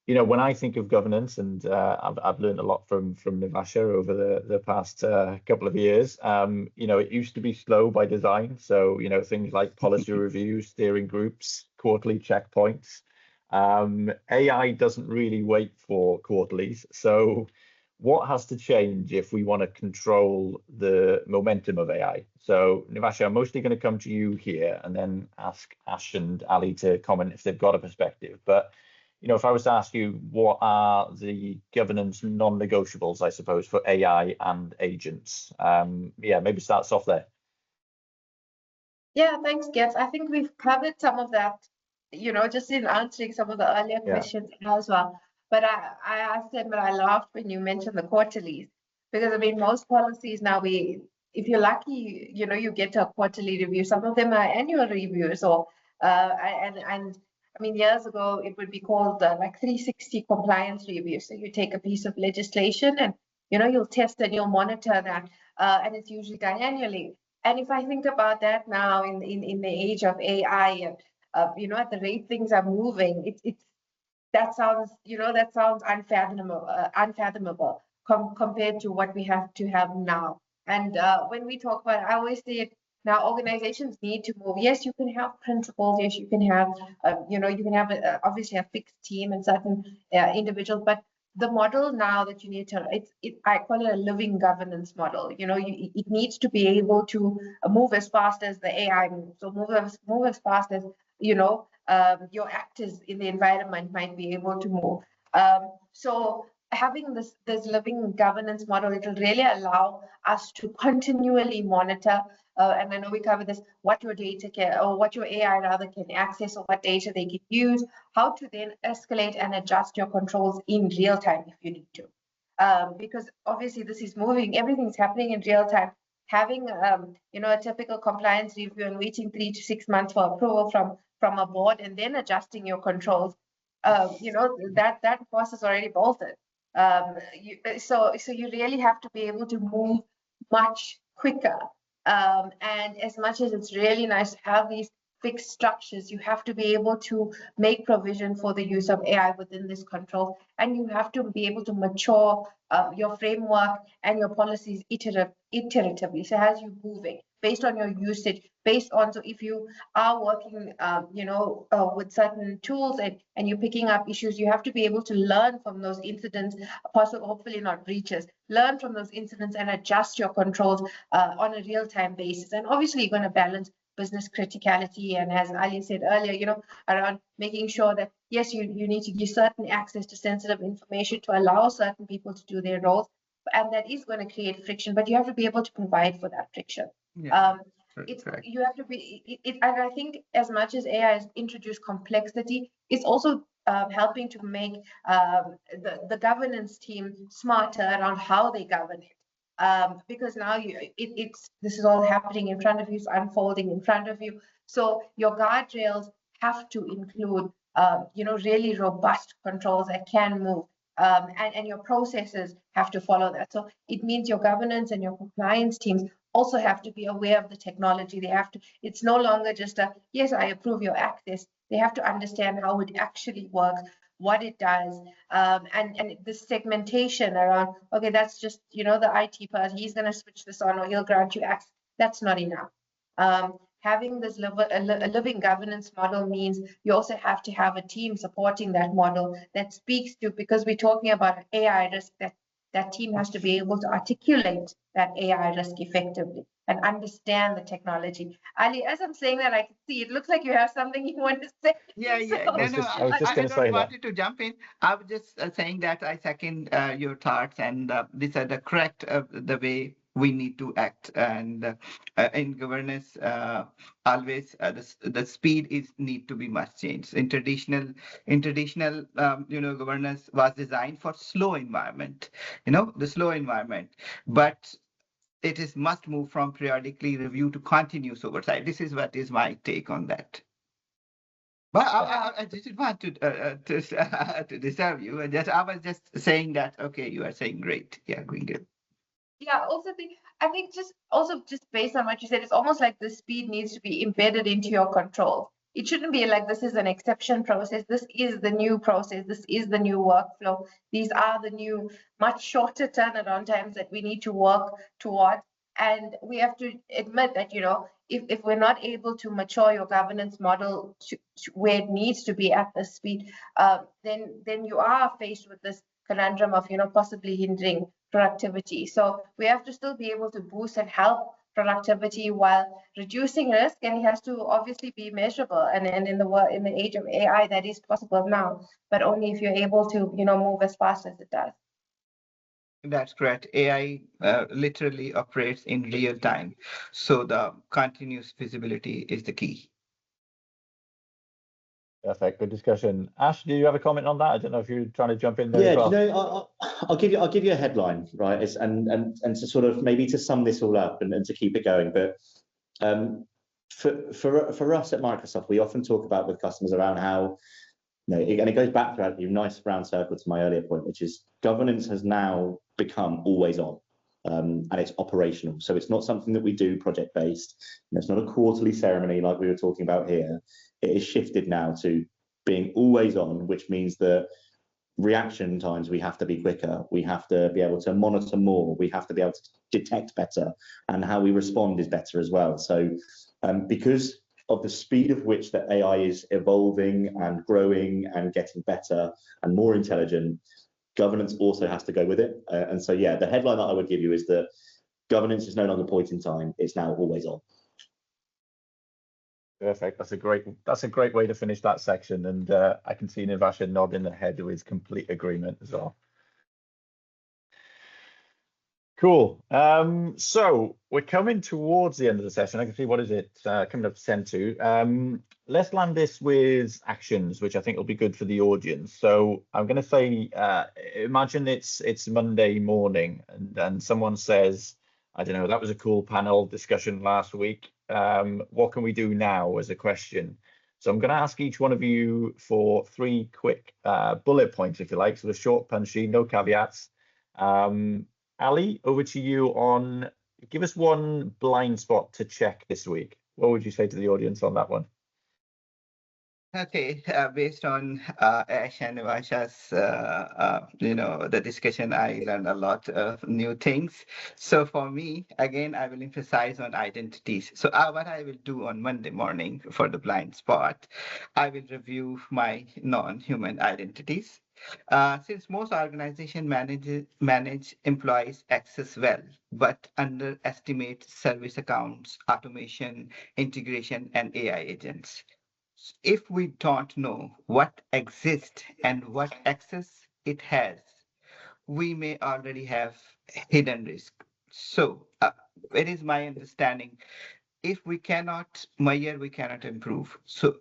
when I think of governance, and I've learned a lot from Nivasha over the past couple of years, it used to be slow by design. So, things like policy reviews, steering groups, quarterly checkpoints. AI doesn't really wait for quarterlies. So what has to change if we want to control the momentum of AI? So Nivasha, I'm mostly going to come to you here and then ask Ash and Ali to comment if they've got a perspective. But if I was to ask you, what are the governance non-negotiables, I suppose, for AI and agents? Maybe start us off there. Yeah, thanks, Gets. I think we've covered some of that, just in answering some of the earlier questions as well. But I asked them, but I laughed when you mentioned the quarterlies, because most policies now, if you're lucky, you get a quarterly review. Some of them are annual reviews, or years ago, it would be called like 360 compliance review. So you take a piece of legislation and, you'll test and you'll monitor that. And it's usually done annually. And if I think about that now in the age of AI and, at the rate things are moving, that sounds unfathomable compared to what we have to have now. And when we talk about, I always say it, now organizations need to move. Yes, you can have principals. Yes, you can have, obviously a fixed team and certain individuals. But the model now that you need to, I call it a living governance model. It needs to be able to move as fast as the AI moves. So move as fast as, your actors in the environment might be able to move. So having this living governance model, it will really allow us to continually monitor, and I know we covered this, what your data can, or what your AI rather can access, or what data they can use, how to then escalate and adjust your controls in real time if you need to. Because obviously this is moving, everything's happening in real time. Having a typical compliance review and waiting 3 to 6 months for approval from a board and then adjusting your controls, that course is already bolted. So you really have to be able to move much quicker. And as much as it's really nice to have these fixed structures, you have to be able to make provision for the use of AI within this control, and you have to be able to mature your framework and your policies iteratively. So as you're moving, based on your usage, based on, so if you are working, with certain tools and you're picking up issues, you have to be able to learn from those incidents, hopefully not breaches, learn from those incidents and adjust your controls on a real-time basis. And obviously you're going to balance business criticality, and as Ali said earlier, around making sure that, yes, you need to give certain access to sensitive information to allow certain people to do their roles, and that is going to create friction, but you have to be able to provide for that friction. Yeah, you have to be, and I think as much as AI has introduced complexity, it's also helping to make the governance team smarter around how they govern it. Because now this is all happening in front of you, it's unfolding in front of you. So your guardrails have to include, really robust controls that can move, and your processes have to follow that. So it means your governance and your compliance teams also have to be aware of the technology. They have to, it's no longer just a, yes, I approve your access. They have to understand how it actually works, what it does, and the segmentation around, okay, that's just, the IT person, he's going to switch this on or he'll grant you access. That's not enough. Having this a living governance model means you also have to have a team supporting that model that speaks to, because we're talking about AI risk, that team has to be able to articulate that AI risk effectively and understand the technology. Ali, as I'm saying that, I can see it looks like you have something you want to say. Yeah. I was just going to say that. wanted to jump in. I was just saying that I second your thoughts, and these are the correct the way we need to act. And in governance, always the speed is need to be much changed. In traditional governance was designed for slow environment, the slow environment, but it is must move from periodically review to continuous oversight. This is what is my take on that. But I didn't want to disturb you. I was just saying that. Okay, you are saying great. Yeah, going good. Yeah, I think just based on what you said, it's almost like the speed needs to be embedded into your control. It shouldn't be like this is an exception process. This is the new process. This is the new workflow. These are the new, much shorter turnaround times that we need to work towards. And we have to admit that, if we're not able to mature your governance model to where it needs to be at this speed, then you are faced with this conundrum of, possibly hindering productivity. So we have to still be able to boost and help productivity while reducing risk, and it has to obviously be measurable. And in the age of AI, that is possible now, but only if you're able to, move as fast as it does. That's correct. AI literally operates in real time, so the continuous visibility is the key. Perfect. Good discussion. Ash, do you have a comment on that? I don't know if you're trying to jump in there. Yeah, as well. I'll give you a headline, right? And to sort of maybe to sum this all up and to keep it going. But for us at Microsoft, we often talk about with customers around how, and it goes back to a nice round circle to my earlier point, which is governance has now become always on. And it's operational. So it's not something that we do project based. It's not a quarterly ceremony like we were talking about here. It is shifted now to being always on, which means that reaction times, we have to be quicker. We have to be able to monitor more. We have to be able to detect better, and how we respond is better as well. So because of the speed of which that AI is evolving and growing and getting better and more intelligent, governance also has to go with it. And so, yeah, the headline that I would give you is that governance is no longer point in time. It's now always on. Perfect. That's a great way to finish that section. And I can see Nivasha nodding her head with complete agreement as well. Cool. So we're coming towards the end of the session. I can see, what is it, coming up to 10 to. Let's land this with actions, which I think will be good for the audience. So I'm going to say, imagine it's Monday morning and someone says, I don't know, that was a cool panel discussion last week. What can we do now as a question? So I'm going to ask each one of you for 3 quick bullet points, if you like, so the short, punchy, no caveats. Ali, over to you on, give us one blind spot to check this week. What would you say to the audience on that one? Okay, based on Ash and Nivasha's, the discussion, I learned a lot of new things. So for me, again, I will emphasize on identities. So what I will do on Monday morning for the blind spot, I will review my non-human identities. Since most organizations manage employees' access well, but underestimate service accounts, automation, integration, and AI agents. If we don't know what exists and what access it has, we may already have hidden risk. So it is my understanding, if we cannot measure, we cannot improve. So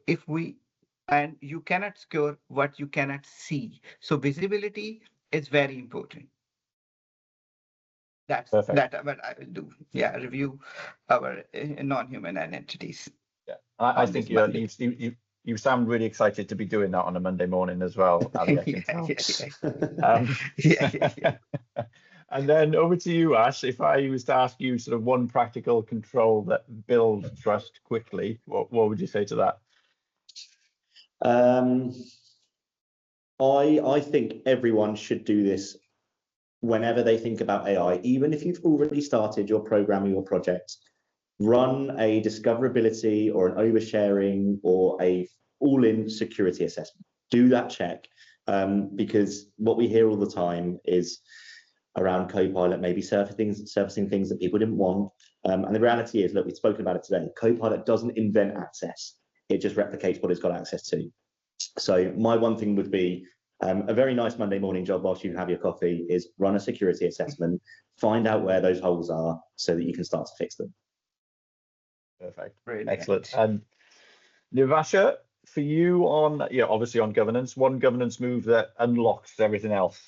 and you cannot score what you cannot see. So visibility is very important. That's what I will do. Yeah, review our non-human identities. Yeah, I think you sound really excited to be doing that on a Monday morning as well, Ali, I can tell. And then over to you, Ash. If I was to ask you sort of one practical control that builds trust quickly, what would you say to that? I think everyone should do this whenever they think about AI, even if you've already started your program or your project. Run a discoverability or an oversharing or a all-in security assessment. Do that check, because what we hear all the time is around Copilot maybe surfacing things that people didn't want. And the reality is, look, we've spoken about it today. Copilot doesn't invent access. It just replicates what it's got access to. So my one thing would be a very nice Monday morning job whilst you have your coffee is run a security assessment, find out where those holes are so that you can start to fix them. Perfect. Brilliant. Excellent. And Nivasha, for you on, obviously on governance, one governance move that unlocks everything else.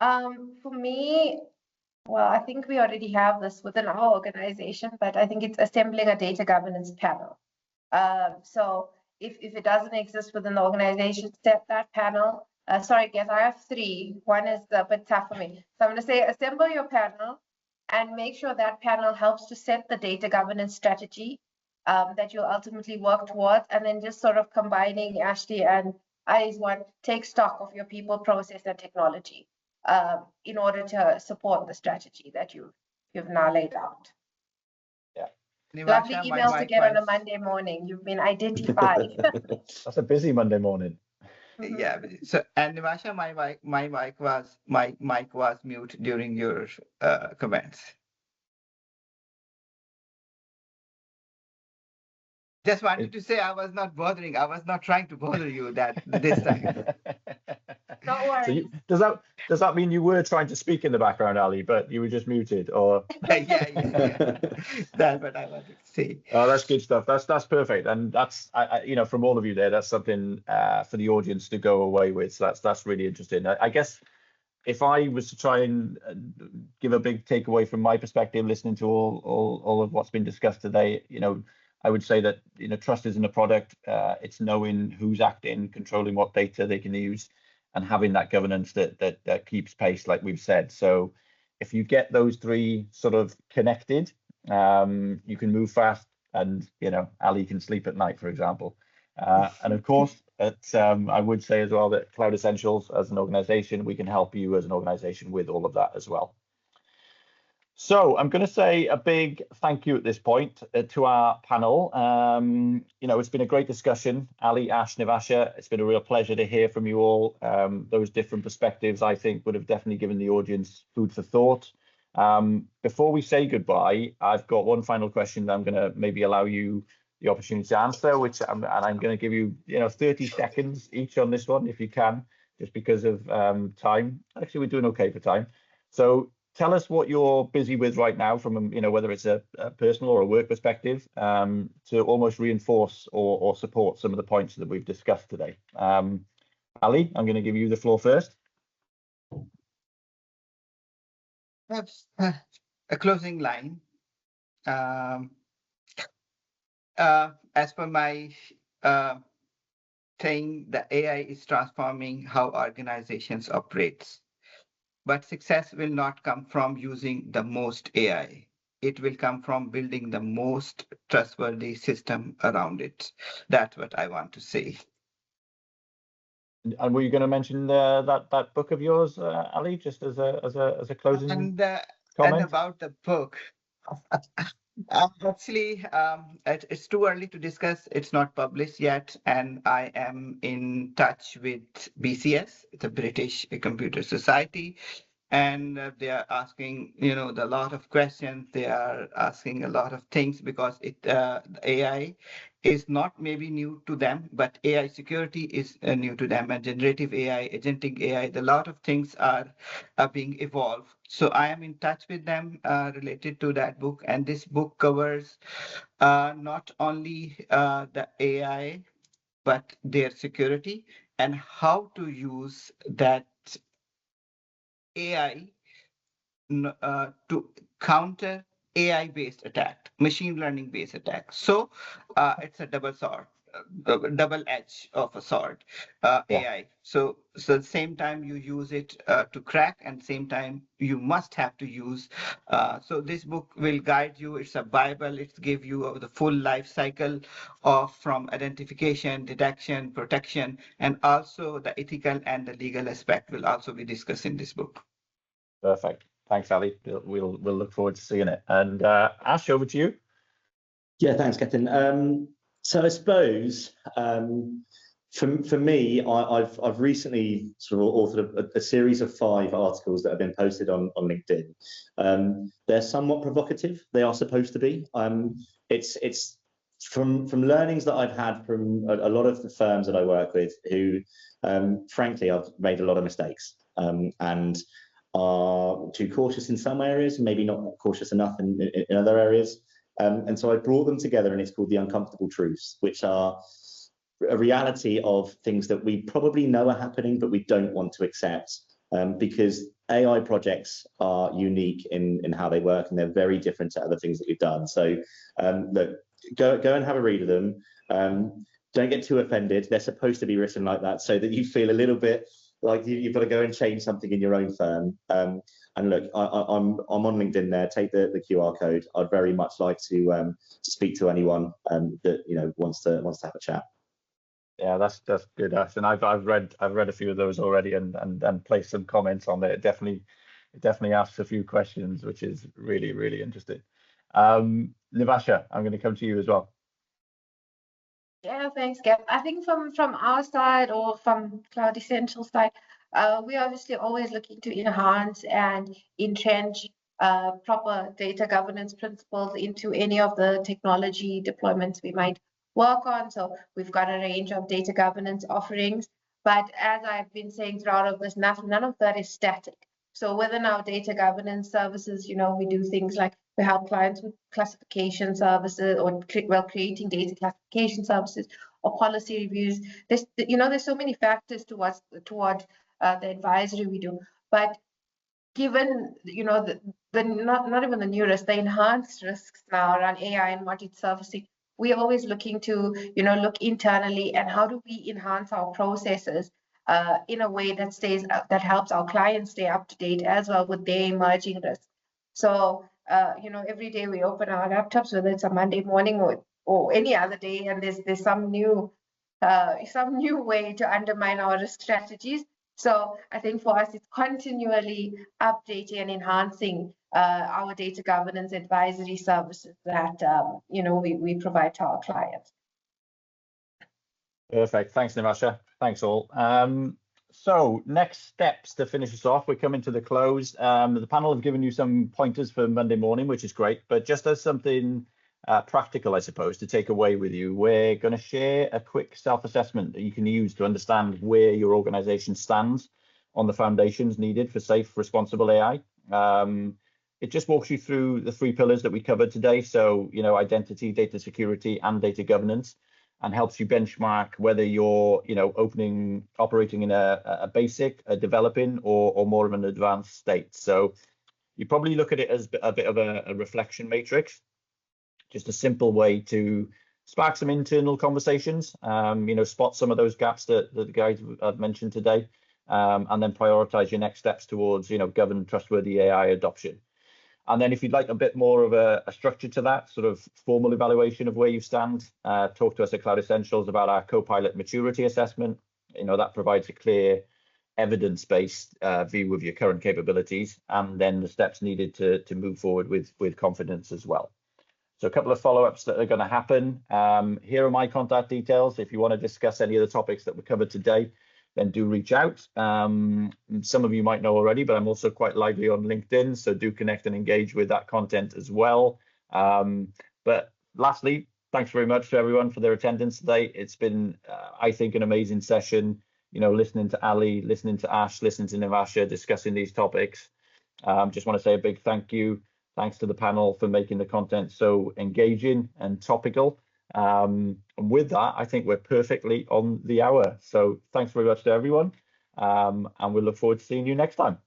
For me, well, I think we already have this within our organization, but I think it's assembling a data governance panel. So if it doesn't exist within the organization, set that panel. Sorry, guys, I have 3. One is a bit tough for me. So I'm going to say assemble your panel and make sure that panel helps to set the data governance strategy that you'll ultimately work towards, and then just sort of combining Ashley and I's one, take stock of your people, process, and technology in order to support the strategy that you've now laid out. Lovely Nivasha, emails to get on a was- Monday morning. You've been identified. That's a busy Monday morning. Yeah. So, and Nivasha, my mic was mute during your comments. Just wanted to say I was not bothering. I was not trying to bother you this time. Don't worry. So does that mean you were trying to speak in the background, Ali, but you were just muted, or? Yeah. That's what I wanted to say. Oh, that's good stuff. That's perfect, and that's from all of you there, that's something for the audience to go away with. So that's really interesting. I guess if I was to try and give a big takeaway from my perspective, listening to all of what's been discussed today, I would say that trust isn't a product. It's knowing who's acting, controlling what data they can use, and having that governance that keeps pace, like we've said. So if you get those 3 sort of connected, you can move fast, and Ali can sleep at night, for example. And of course, I would say as well that Cloud Essentials as an organization, we can help you as an organization with all of that as well. So I'm going to say a big thank you at this point to our panel. It's been a great discussion. Ali, Ash, Nivasha, it's been a real pleasure to hear from you all. Those different perspectives, I think, would have definitely given the audience food for thought. Before we say goodbye, I've got one final question that I'm going to maybe allow you the opportunity to answer, and I'm going to give you 30 seconds each on this one, if you can, just because of time. Actually, we're doing okay for time. So tell us what you're busy with right now from, whether it's a personal or a work perspective, to almost reinforce or support some of the points that we've discussed today. Ali, I'm going to give you the floor first. Perhaps a closing line. As per my saying, the AI is transforming how organizations operate. But success will not come from using the most AI. It will come from building the most trustworthy system around it. That's what I want to say. And were you going to mention that book of yours, Ali, just as a closing comment? And about the book, actually, it's too early to discuss. It's not published yet, and I am in touch with BCS, the British Computer Society. And they are asking, a lot of questions. They are asking a lot of things because the AI is not maybe new to them, but AI security is new to them, and generative AI, agentic AI, a lot of things are being evolved. So I am in touch with them related to that book, and this book covers not only the AI, but their security and how to use that AI to counter AI-based attack, machine learning-based attack. So it's a double sword. double edge of a sword, AI. So at the same time you use it to crack, and same time you must have to use. So this book will guide you. It's a Bible. It gives you the full life cycle of from identification, detection, protection, and also the ethical and the legal aspect will also be discussed in this book. Perfect. Thanks, Ali. We'll look forward to seeing it. And Ash, over to you. Yeah, thanks, Captain. So I suppose for me, I've recently sort of authored a series of 5 articles that have been posted on LinkedIn. They're somewhat provocative. They are supposed to be. It's from learnings that I've had from a lot of the firms that I work with, who, frankly, I've made a lot of mistakes and are too cautious in some areas, maybe not cautious enough in other areas. And so I brought them together, and it's called The Uncomfortable Truths, which are a reality of things that we probably know are happening, but we don't want to accept, because AI projects are unique in how they work, and they're very different to other things that we've done. So look, go and have a read of them. Don't get too offended. They're supposed to be written like that so that you feel a little bit like you've got to go and change something in your own firm. And look, I'm on LinkedIn there. Take the QR code. I'd very much like to speak to anyone that wants to have a chat. Yeah, that's good, Ash. And I've read a few of those already and placed some comments on there. It definitely asks a few questions, which is really interesting. Nivasha, I'm going to come to you as well. Yeah, thanks, Gav. I think from our side, or from Cloud Essentials side, we're obviously always looking to enhance and entrench proper data governance principles into any of the technology deployments we might work on. So we've got a range of data governance offerings, but as I've been saying throughout all of this, none of that is static. So within our data governance services, we do things like we help clients with classification services, or creating data classification services or policy reviews. There's so many factors toward the advisory we do, but given the not even the new risks, the enhanced risks now around AI and what it's surfacing, we're always looking to look internally and how do we enhance our processes in a way that helps our clients stay up to date as well with their emerging risks. So every day we open our laptops, whether it's a Monday morning or any other day, and there's some new way to undermine our risk strategies. So I think for us, it's continually updating and enhancing our data governance advisory services that we provide to our clients. Perfect. Thanks, Nivasha. Thanks all. So next steps to finish us off, we're coming to the close. The panel have given you some pointers for Monday morning, which is great, but just as something practical, I suppose, to take away with you, we're going to share a quick self-assessment that you can use to understand where your organization stands on the foundations needed for safe, responsible AI. It just walks you through the 3 pillars that we covered today. So, identity, data security, and data governance, and helps you benchmark whether you're, operating in a basic, a developing, or more of an advanced state. So you probably look at it as a bit of a reflection matrix, just a simple way to spark some internal conversations, spot some of those gaps that the guys have mentioned today, and then prioritize your next steps towards, governed, trustworthy AI adoption. And then if you'd like a bit more of a structure to that, sort of formal evaluation of where you stand, talk to us at Cloud Essentials about our Copilot maturity assessment. That provides a clear evidence-based view of your current capabilities, and then the steps needed to move forward with confidence as well. So a couple of follow-ups that are going to happen. Here are my contact details. If you want to discuss any of the topics that were covered today, then do reach out. Some of you might know already, but I'm also quite lively on LinkedIn, so do connect and engage with that content as well. But lastly, thanks very much to everyone for their attendance today. It's been, I think, an amazing session, listening to Ali, listening to Ash, listening to Nivasha, discussing these topics. Just want to say a big thank you. Thanks to the panel for making the content so engaging and topical. And with that, I think we're perfectly on the hour. So thanks very much to everyone. And we look forward to seeing you next time.